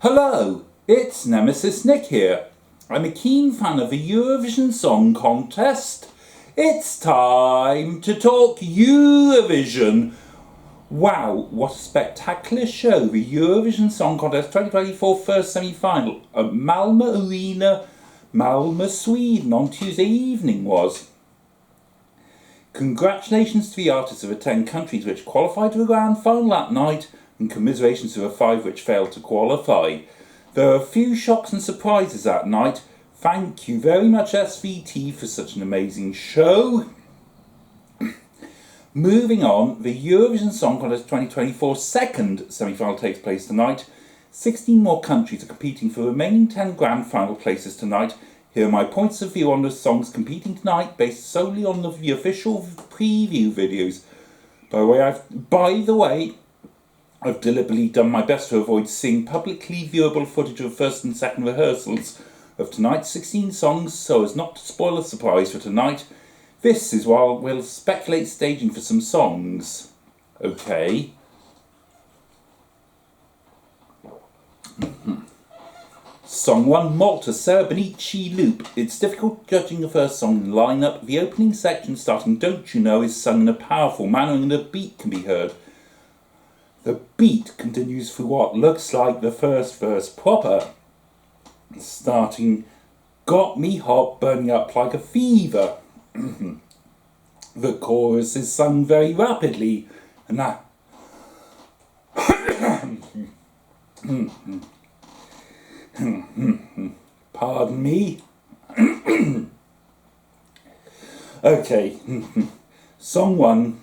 Hello, it's Nemesis Nick here. I'm a keen fan of the Eurovision Song Contest. It's time to talk Eurovision. Wow, what a spectacular show the Eurovision Song Contest 2024 first semi-final at Malmö Arena, Malmö, Sweden on Tuesday evening was. Congratulations to the artists of the 10 countries which qualified to the grand final that night, and commiserations to the 5 which failed to qualify. There were a few shocks and surprises that night. Thank you very much SVT for such an amazing show. Moving on, the Eurovision Song Contest 2024 second semi-final takes place tonight. 16 more countries are competing for the remaining 10 grand final places tonight. Here are my points of view on the songs competing tonight based solely on the official preview videos. By the way, I've deliberately done my best to avoid seeing publicly viewable footage of first and second rehearsals of tonight's 16 songs so as not to spoil the surprise for tonight. This is while we'll speculate staging for some songs. Okay. Song 1, Malta, Sarah Benici, Loop. It's difficult judging the first song in the lineup. The opening section starting Don't You Know is sung in a powerful manner and the beat can be heard. The beat continues through what looks like the first verse proper, starting Got Me Hot, Burning Up Like a Fever. The chorus is sung very rapidly, and that pardon me. Okay. Song 1.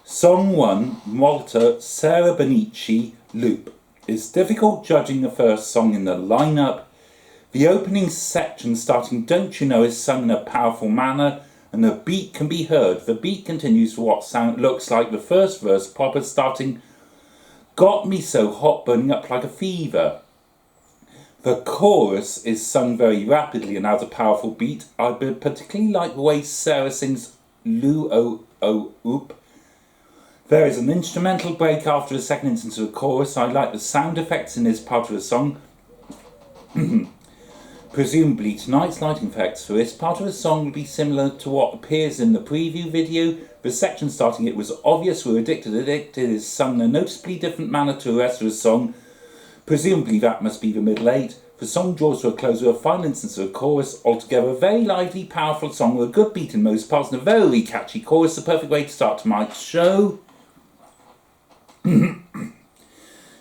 Song 1, Malta, Sarah Benici, Loop. It's difficult judging the first song in the lineup. The opening section starting Don't You Know is sung in a powerful manner and the beat can be heard. The beat continues for what looks like the first verse proper, starting Got Me So Hot, Burning Up Like a Fever. The chorus is sung very rapidly and has a powerful beat. I particularly like the way Sarah sings Loo O O Oop. There is an instrumental break after the second instance of the chorus. I like the sound effects in this part of the song. Presumably tonight's lighting effects for this part of the song will be similar to what appears in the preview video. The section starting It Was Obvious We're Addicted is sung in a noticeably different manner to the rest of the song. Presumably that must be the middle 8. The song draws to a close with a final instance of a chorus. Altogether a very lively, powerful song with a good beat in most parts and a very catchy chorus. The perfect way to start tonight's show.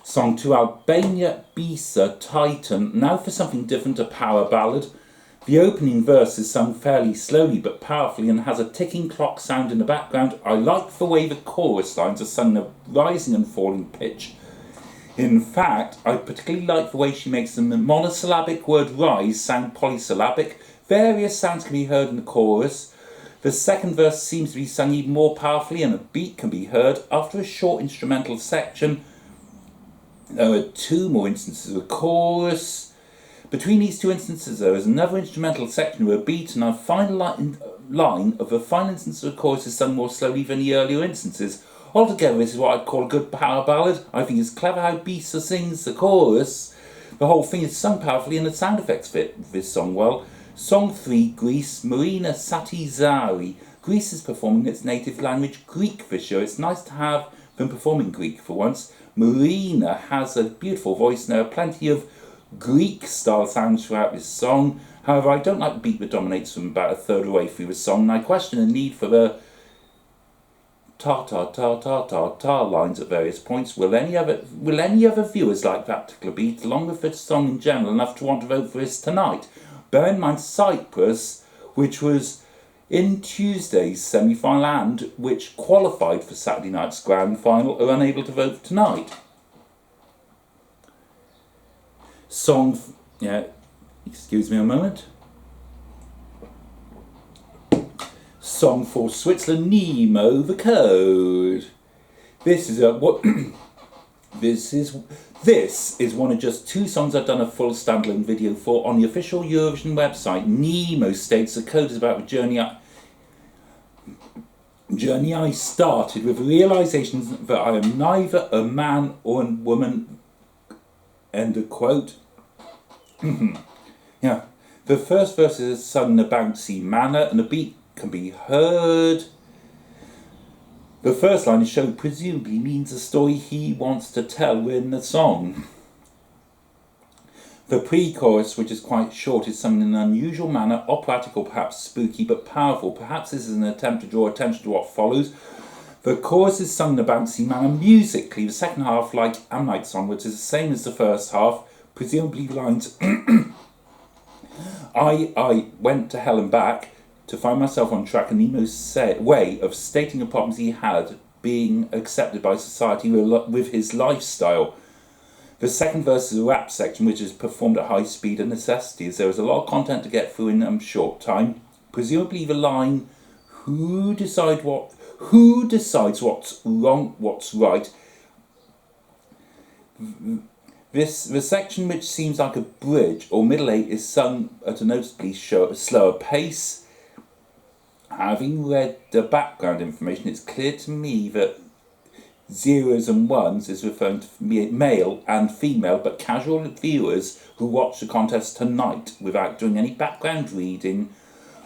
Song 2, Albania, Bisa, Titan. Now for something different, a power ballad. The opening verse is sung fairly slowly but powerfully and has a ticking clock sound in the background. I like the way the chorus lines are sung in a rising and falling pitch. In fact, I particularly like the way she makes the monosyllabic word rise sound polysyllabic. Various sounds can be heard in the chorus. The second verse seems to be sung even more powerfully and a beat can be heard. After a short instrumental section, there are 2 more instances of the chorus. Between these 2 instances there is another instrumental section with a beat and a final line of the final instance of the chorus is sung more slowly than the earlier instances. Altogether this is what I'd call a good power ballad. I think it's clever how Bisa sings the chorus. The whole thing is sung powerfully and the sound effects fit this song well. Song 3, Greece, Marina Satizari. Greece is performing its native language Greek this year. It's nice to have them performing Greek for once. Marina has a beautiful voice and there are plenty of Greek style sounds throughout this song. However, I don't like the beat that dominates from about a third of the way through the song, and I question the need for the ta-ta-ta-ta-ta-ta lines at various points. Will any other viewers like that particular beat, along with the song in general, enough to want to vote for this tonight? Bear in mind Cyprus, which was in Tuesday's semi-final and which qualified for Saturday night's grand final, are unable to vote tonight. Excuse me a moment. Song 4, Switzerland, Nemo, The Code. This is one of just 2 songs I've done a full standalone video for on the official Eurovision website. Nemo states The Code is about the journey up. journey I started with the realisation that I am neither a man or a woman, end of quote. Yeah, the first verse is sung in a bouncy manner and the beat can be heard. The first line is shown presumably means the story he wants to tell in the song. The pre-chorus, which is quite short, is sung in an unusual manner, operatic or perhaps spooky, but powerful. Perhaps this is an attempt to draw attention to what follows. The chorus is sung in a bouncy manner musically. The second half, like M. Night's song, which is the same as the first half, presumably the lines I went to hell and back to find myself on track, and Nemo's way of stating the problems he had being accepted by society with his lifestyle. The second verse is a rap section which is performed at high speed and necessity, as there is a lot of content to get through in a short time. Presumably the line, who decides what's wrong, what's right. The section which seems like a bridge or middle eight is sung at a noticeably slower pace. Having read the background information, it's clear to me that zeros and ones is referring to male and female, but casual viewers who watch the contest tonight without doing any background reading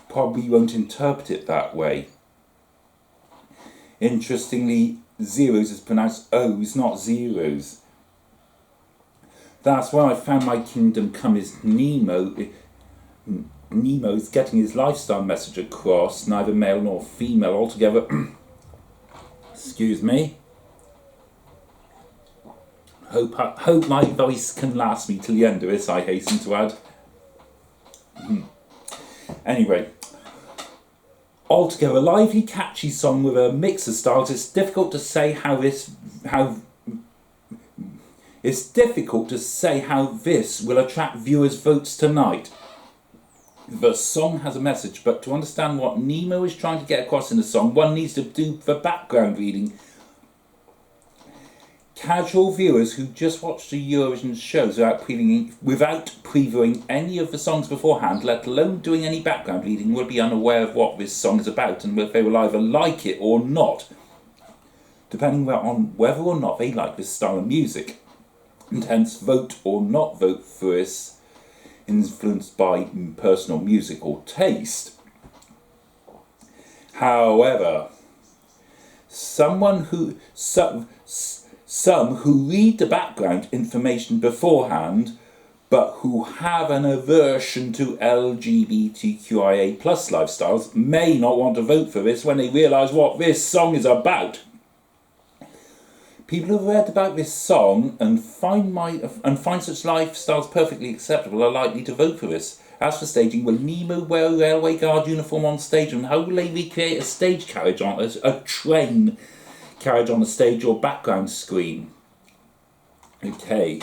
probably won't interpret it that way. Interestingly, zeros is pronounced O's, not zeros. That's where I found my kingdom come is Nemo. Nemo's getting his lifestyle message across, neither male nor female altogether. Excuse me. Hope my voice can last me till the end of this, I hasten to add. Anyway, altogether a lively, catchy song with a mix of styles. It's difficult to say how this will attract viewers' votes tonight. The song has a message, but to understand what Nemo is trying to get across in the song, one needs to do the background reading. Casual viewers who just watch the Eurovision shows without previewing any of the songs beforehand, let alone doing any background reading, will be unaware of what this song is about, and they will either like it or not, depending on whether or not they like this style of music, and hence vote or not vote for this, influenced by personal musical taste. However, some who read the background information beforehand, but who have an aversion to LGBTQIA+ lifestyles, may not want to vote for this when they realise what this song is about. People who have read about this song and find such lifestyles perfectly acceptable are likely to vote for this. As for staging, will Nemo wear a railway guard uniform on stage, and how will they recreate a stage carriage a train carriage on the stage or background screen? Okay.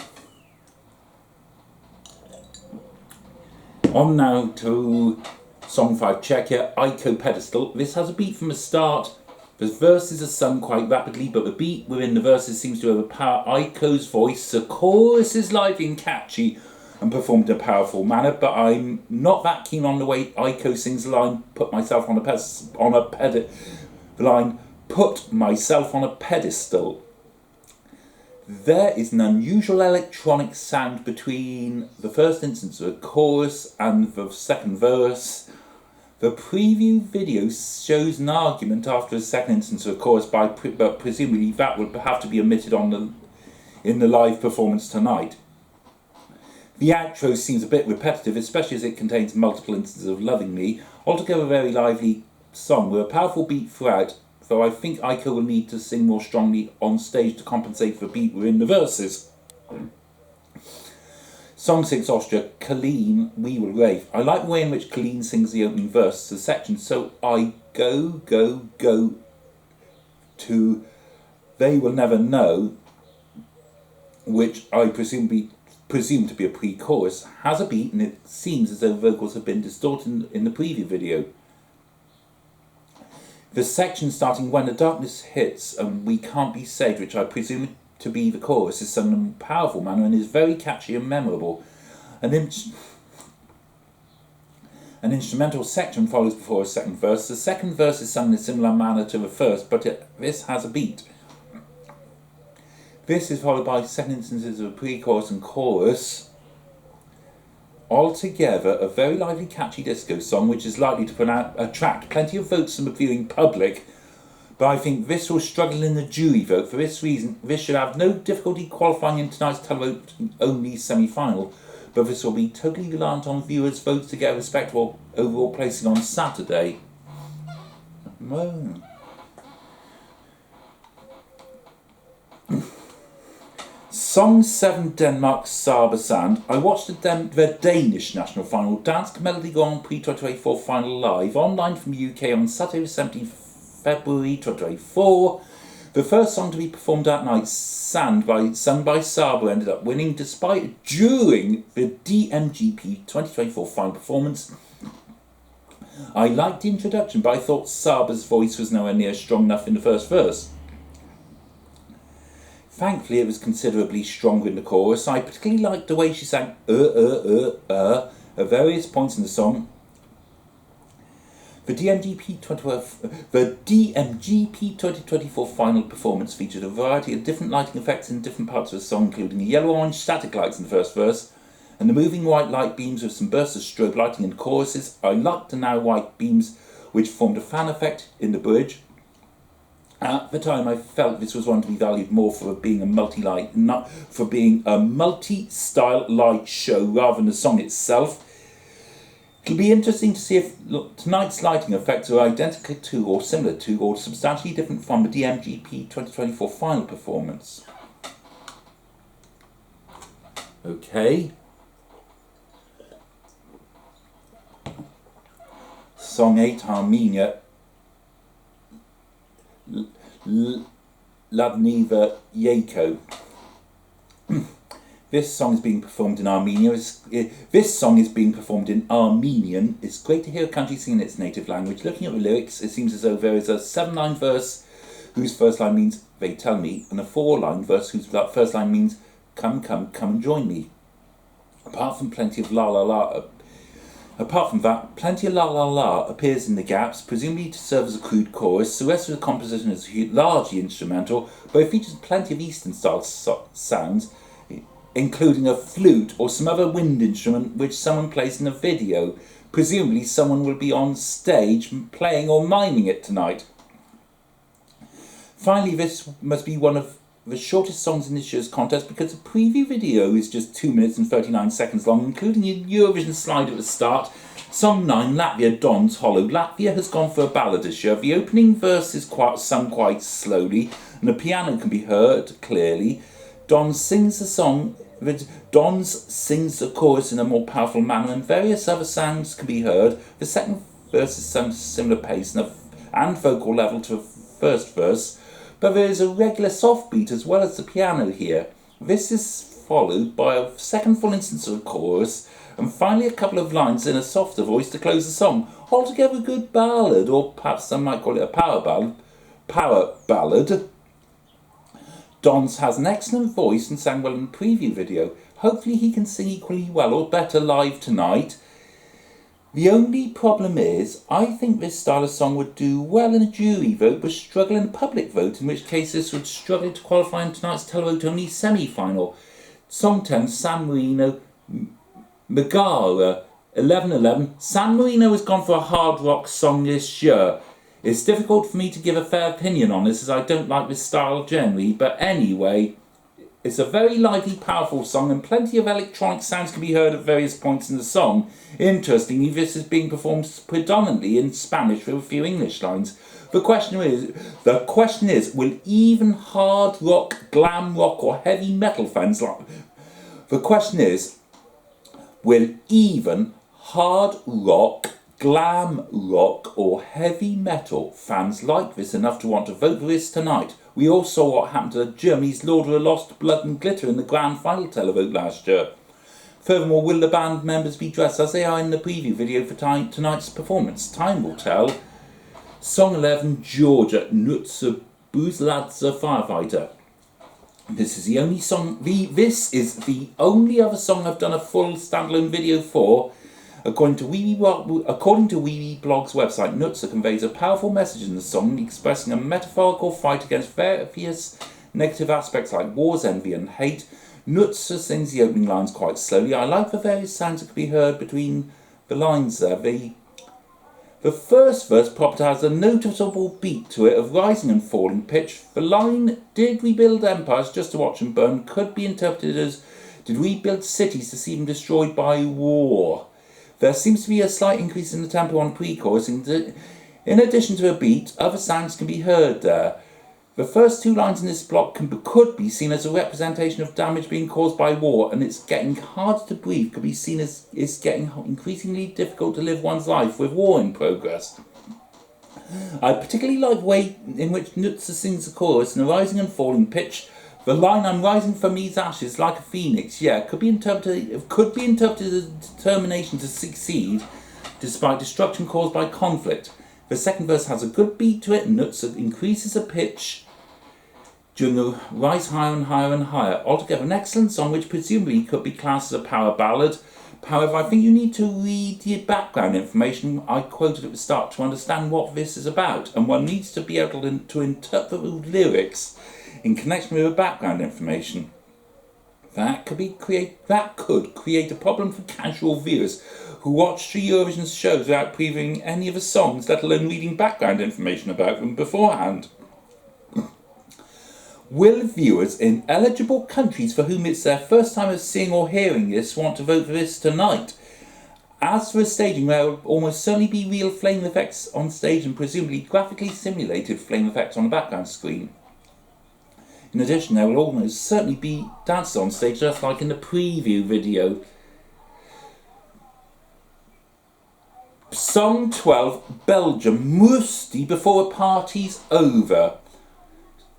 On now to Song 5, check it, Ico Pedestal. This has a beat from the start. The verses are sung quite rapidly, but the beat within the verses seems to overpower Ico's voice. The chorus is lively and catchy and performed in a powerful manner, but I'm not that keen on the way Ico sings the line, put myself on a pedestal. There is an unusual electronic sound between the first instance of the chorus and the second verse. The preview video shows an argument after the second instance of the chorus, but presumably that would have to be omitted in the live performance tonight. The outro seems a bit repetitive, especially as it contains multiple instances of Loving Me. Altogether a very lively song with a powerful beat throughout, though I think Ico will need to sing more strongly on stage to compensate for the beat within the verses. Song 6, Austria, Colleen, We Will Rave. I like the way in which Colleen sings the opening verse to the section, so I go to They Will Never Know, which I presume to be a pre-chorus, has a beat, and it seems as though vocals have been distorted in the preview video. The section starting When the Darkness Hits and We Can't Be Saved, which I presume to be the chorus, is sung in a powerful manner and is very catchy and memorable. An An instrumental section follows before a second verse. The second verse is sung in a similar manner to the first, but this has a beat. This is followed by second instances of a pre-chorus and chorus. Altogether, a very lively, catchy disco song, which is likely to attract plenty of votes from the viewing public, but I think this will struggle in the jury vote. For this reason, this should have no difficulty qualifying in tonight's televote-only semi-final, but this will be totally reliant on viewers' votes to get a respectable overall placing on Saturday. Song 7 Denmark Saber Sand. I watched the Danish national final, Dansk Melodi Grand Prix 2024 final live, online from the UK on Saturday the 17th February 2024. The first song to be performed that night, sung by Saber, ended up winning despite during the DMGP 2024 final performance. I liked the introduction, but I thought Saber's voice was nowhere near strong enough in the first verse. Thankfully, it was considerably stronger in the chorus. I particularly liked the way she sang at various points in the song. The DMGP 2024 final performance featured a variety of different lighting effects in different parts of the song, including the yellow-orange static lights in the first verse, and the moving white light beams with some bursts of strobe lighting in choruses. I liked the now white beams, which formed a fan effect in the bridge. At the time, I felt this was one to be valued more for being a multi-style light show rather than the song itself. It'll be interesting to see if tonight's lighting effects are identical to or similar to or substantially different from the DMGP 2024 final performance. Okay. Song 8, Armenia. Ladniva Yeko. This song is being performed in Armenia. This song is being performed in Armenian. It's great to hear a country sing in its native language. Looking at the lyrics, it seems as though there is a 7-line verse whose first line means "they tell me," and a 4-line verse whose first line means "come, come, come and join me." Apart from plenty of la la la. Apart from that, plenty of la la la appears in the gaps, presumably to serve as a crude chorus. The rest of the composition is largely instrumental, but it features plenty of Eastern-style sounds, including a flute or some other wind instrument which someone plays in a video. Presumably someone will be on stage playing or miming it tonight. Finally, this must be one of the shortest songs in this year's contest because the preview video is just 2 minutes and 39 seconds long, including a Eurovision slide at the start. Song 9, Latvia, Don's Hollow. Latvia has gone for a ballad this year. The opening verse is sung quite slowly, and the piano can be heard clearly. Dons sings the chorus in a more powerful manner, and various other sounds can be heard. The second verse is sung at a similar pace and vocal level to the first verse, but there is a regular soft beat as well as the piano here. This is followed by a second full instance of a chorus, and finally a couple of lines in a softer voice to close the song. Altogether a good ballad, or perhaps some might call it a power ballad. Dons has an excellent voice and sang well in the preview video. Hopefully he can sing equally well or better live tonight. The only problem is, I think this style of song would do well in a jury vote but struggle in a public vote, in which case this would struggle to qualify in tonight's televote-only semi-final. Song 10, San Marino Megara, 11:11. San Marino has gone for a hard rock song this year. It's difficult for me to give a fair opinion on this as I don't like this style generally, but anyway, it's a very lively, powerful song and plenty of electronic sounds can be heard at various points in the song. Interestingly, this is being performed predominantly in Spanish with a few English lines. The question is, will even hard rock, glam rock or heavy metal fans like... The question is, will even hard rock, glam rock or heavy metal fans like this enough to want to vote for this tonight? We all saw what happened to Germany's Lord of the Lost Blood and Glitter in the grand final televote last year. Furthermore, will the band members be dressed as they are in the preview video for tonight's performance? Time will tell. Song 11, Georgia, Nutsa Buzladza Firefighter. This is the only other song I've done a full standalone video for, According to Wee Blog's website, Nutzer conveys a powerful message in the song, expressing a metaphorical fight against various negative aspects like wars, envy and hate. Nutzer sings the opening lines quite slowly. I like the various sounds that can be heard between the lines there. The first verse proper has a noticeable beat to it of rising and falling pitch. The line, "Did we build empires just to watch them burn?" could be interpreted as, "Did we build cities to see them destroyed by war?" There seems to be a slight increase in the tempo on pre-chorus. In addition to a beat, other sounds can be heard there. The first two lines in this block could be seen as a representation of damage being caused by war, and it's getting harder to breathe could be seen as it's getting increasingly difficult to live one's life with war in progress. I particularly like the way in which Nutzer sings the chorus in a rising and falling pitch. The line, "I'm rising from these ashes like a phoenix," could be interpreted as determination to succeed despite destruction caused by conflict. The second verse has a good beat to it, and Nutzer increases the pitch during the rise higher and higher and higher. Altogether, an excellent song which presumably could be classed as a power ballad. However, I think you need to read the background information I quoted at the start to understand what this is about, and one needs to be able to interpret the lyrics in connection with the background information. That could create a problem for casual viewers who watch the Eurovision shows without previewing any of the songs, let alone reading background information about them beforehand. Will viewers in eligible countries for whom it's their first time of seeing or hearing this want to vote for this tonight? As for the staging, there will almost certainly be real flame effects on stage and presumably graphically simulated flame effects on the background screen. In addition, there will almost certainly be dances on stage just like in the preview video. Song 12, Belgium, Moestie before a party's over.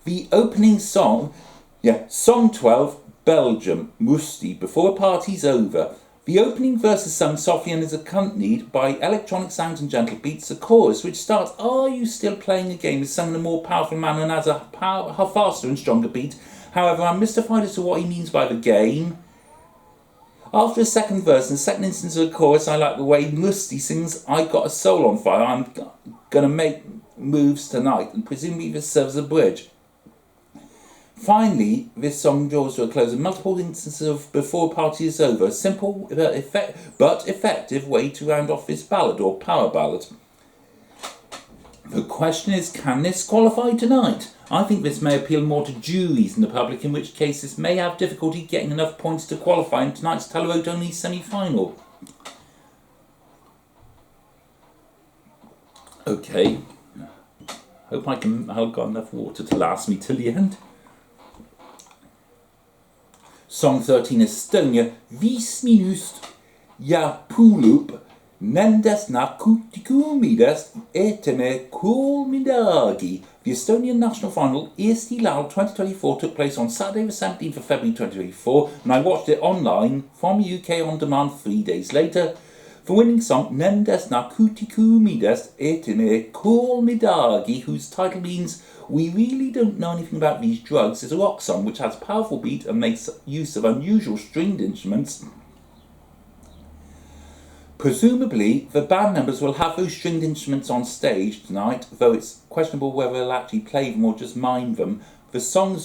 The opening song, Song 12, Belgium, Moestie before a party's over. The opening verse is sung softly and is accompanied by electronic sounds and gentle beats. The chorus, which starts, "Are you still playing the game?" is sung in a more powerful manner and has a faster and stronger beat. However, I'm mystified as to what he means by the game. After the second verse and the second instance of the chorus, I like the way Moestie sings, "I got a soul on fire, I'm gonna make moves tonight," and presumably this serves as a bridge. Finally, this song draws to a close with multiple instances of "before a party is over," a simple but effective way to round off this ballad or power ballad. The question is, can this qualify tonight? I think this may appeal more to juries than the public, in which case this may have difficulty getting enough points to qualify in tonight's televote-only semi-final. Okay, hope I've got enough water to last me till the end. Song 13, Estonia, 5 minust ja pulup, nendes na kutikumides eteme kulmidagi. The Estonian national final, ESC 2024, took place on Saturday the 17th of February 2024, and I watched it online from UK on demand 3 days later. The winning song, Nendes na kutikumides eteme kulmidagi, whose title means "We really don't know anything about these drugs," is a rock song which has a powerful beat and makes use of unusual stringed instruments. Presumably, the band members will have those stringed instruments on stage tonight, though it's questionable whether they'll actually play them or just mime them. The song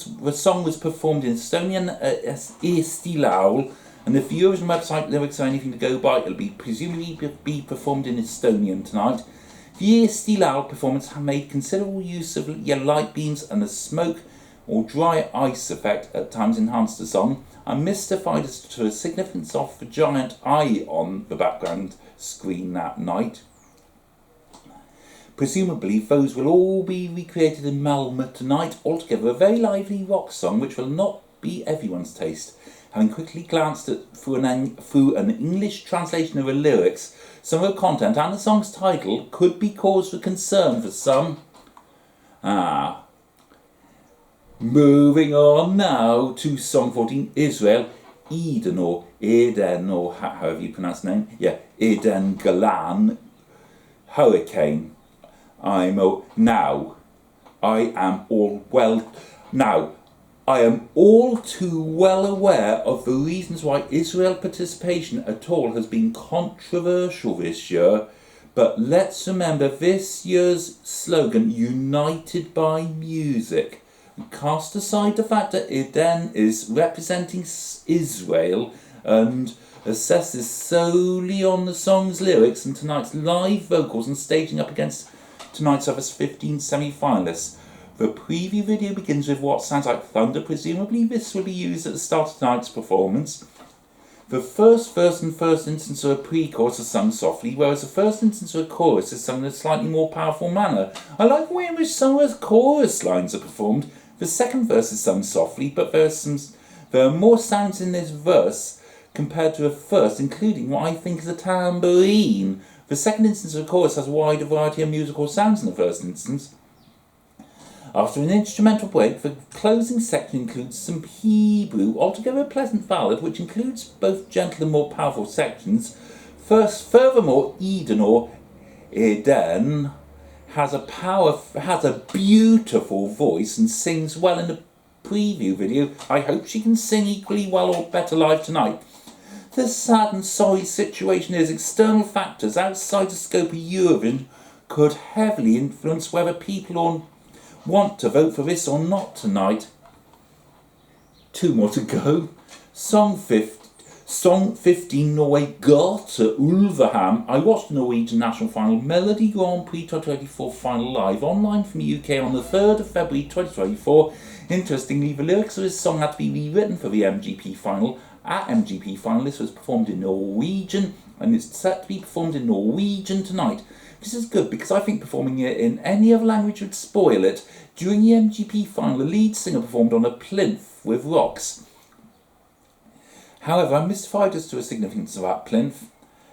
was performed in Estonian as Eesti Laul, and if the Eurovision website lyrics are anything to go by, it'll be presumably be performed in Estonian tonight. The Eesti Laul performance made considerable use of yellow light beams, and the smoke or dry ice effect at times enhanced the song. I'm mystified as to the significance of the giant eye on the background screen that night. Presumably those will all be recreated in Malmö tonight. Altogether a very lively rock song which will not be everyone's taste. Having quickly glanced through an English translation of the lyrics, some of the content and the song's title could be cause for concern for some. Moving on now to Song 14, Israel, Eden or however you pronounce the name. Eden Galan, Hurricane. I am all well. Now, I am all too well aware of the reasons why Israel participation at all has been controversial this year, but let's remember this year's slogan, United by Music, and cast aside the fact that Eden is representing Israel and assesses solely on the song's lyrics and tonight's live vocals and staging up against tonight's other 15 semi-finalists. The preview video begins with what sounds like thunder. Presumably this will be used at the start of tonight's performance. The first verse and first instance of a pre-chorus are sung softly, whereas the first instance of a chorus is sung in a slightly more powerful manner. I like the way in which some of the chorus lines are performed. The second verse is sung softly, but there are more sounds in this verse compared to the first, including what I think is a tambourine. The second instance of the chorus has a wider variety of musical sounds than the first instance. After an instrumental break, the closing section includes some Hebrew, altogether a pleasant ballad, which includes both gentle and more powerful sections. Furthermore, Eden has a beautiful voice and sings well in the preview video. I hope she can sing equally well or better live tonight. The sad and sorry situation is external factors outside the scope of Eurovision could heavily influence whether people want to vote for this or not tonight. 2 more to go. Song 15 Norway Gata Ulveham. I watched the Norwegian national final Melody Grand Prix 2024 final live online from the UK on the 3rd of February 2024. Interestingly, the lyrics of this song had to be rewritten for the MGP final. At MGP final, this was performed in Norwegian, and it's set to be performed in Norwegian tonight. This is good because I think performing it in any other language would spoil it. During the MGP final, the lead singer performed on a plinth with rocks. However, I'm mystified as to the significance of that plinth.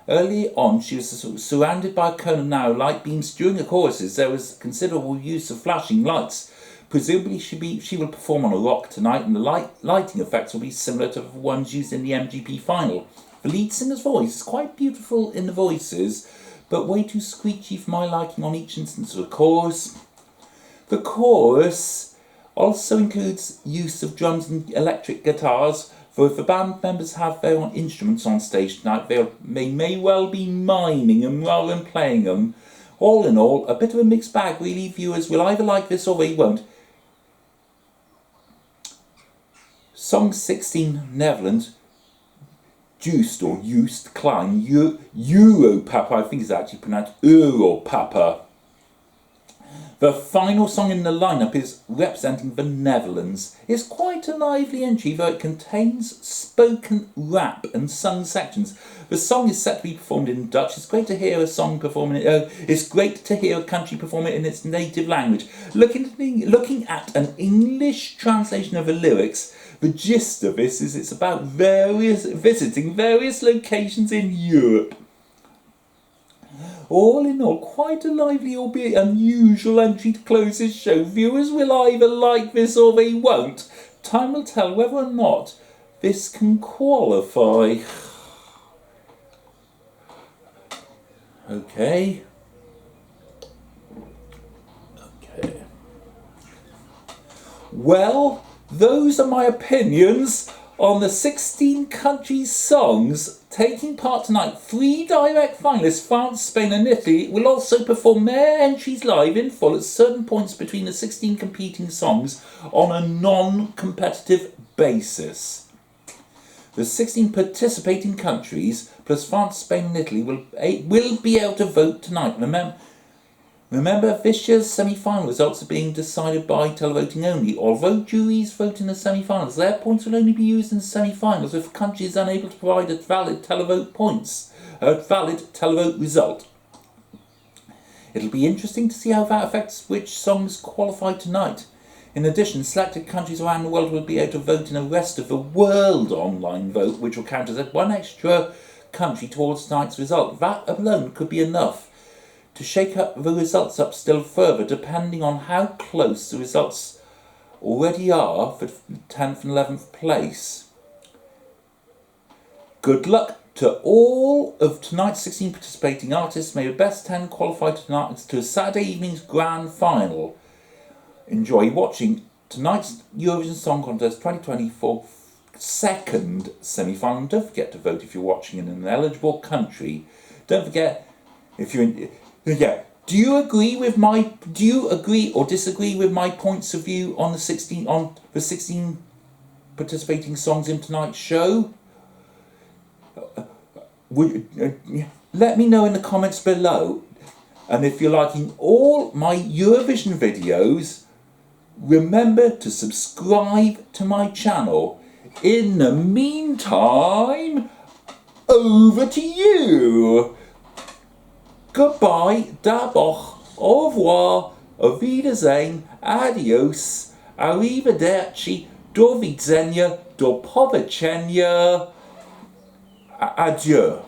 Early on, she was surrounded by a cone of narrow light beams. During the choruses, there was considerable use of flashing lights. Presumably, she will perform on a rock tonight, and the lighting effects will be similar to the ones used in the MGP final. The lead singer's voice is quite beautiful in the voices, but way too screechy for my liking on each instance of the chorus. The chorus also includes use of drums and electric guitars, for if the band members have their own instruments on stage tonight, they may well be miming them rather than playing them. All in all, a bit of a mixed bag really. Viewers will either like this or they won't. Song 16, Netherlands, Joost Klein, Europapa, I think it's actually pronounced Europapa. The final song in the lineup is representing the Netherlands. It's quite a lively entry, though it contains spoken rap and sung sections. The song is set to be performed in Dutch. It's great to hear a song performing it. It's great to hear a country perform it in its native language. Looking at an English translation of the lyrics, the gist of this is it's about visiting various locations in Europe. All in all, quite a lively, albeit unusual entry to close this show. Viewers will either like this or they won't. Time will tell whether or not this can qualify. Okay. Well, those are my opinions on the 16 countries' songs taking part tonight. 3 direct finalists, France, Spain and Italy, will also perform their entries live in full at certain points between the 16 competing songs on a non-competitive basis. The 16 participating countries, plus France, Spain and Italy, will be able to vote tonight. Remember, this year's semi-final results are being decided by televoting only. Although juries vote in the semi-finals, their points will only be used in the semi-finals if the country is unable to provide a valid televote result. It'll be interesting to see how that affects which songs qualify tonight. In addition, selected countries around the world will be able to vote in a rest of the world online vote, which will count as one extra country towards tonight's result. That alone could be enough to shake up the results up still further, depending on how close the results already are for 10th and 11th place. Good luck to all of tonight's 16 participating artists. May the best 10 qualify tonight to Saturday evening's grand final. Enjoy watching tonight's Eurovision Song Contest 2024 second semi-final. And don't forget to vote if you're watching in an eligible country. Don't forget if you're in. Yeah. Do you agree or disagree with my points of view on the 16 participating songs in tonight's show? Let me know in the comments below. And if you're liking all my Eurovision videos, remember to subscribe to my channel. In the meantime, over to you. Goodbye, d'abord, au revoir, auf Wiedersehen, adios, arrivederci, do widzenia, do powiedzenia, adieu.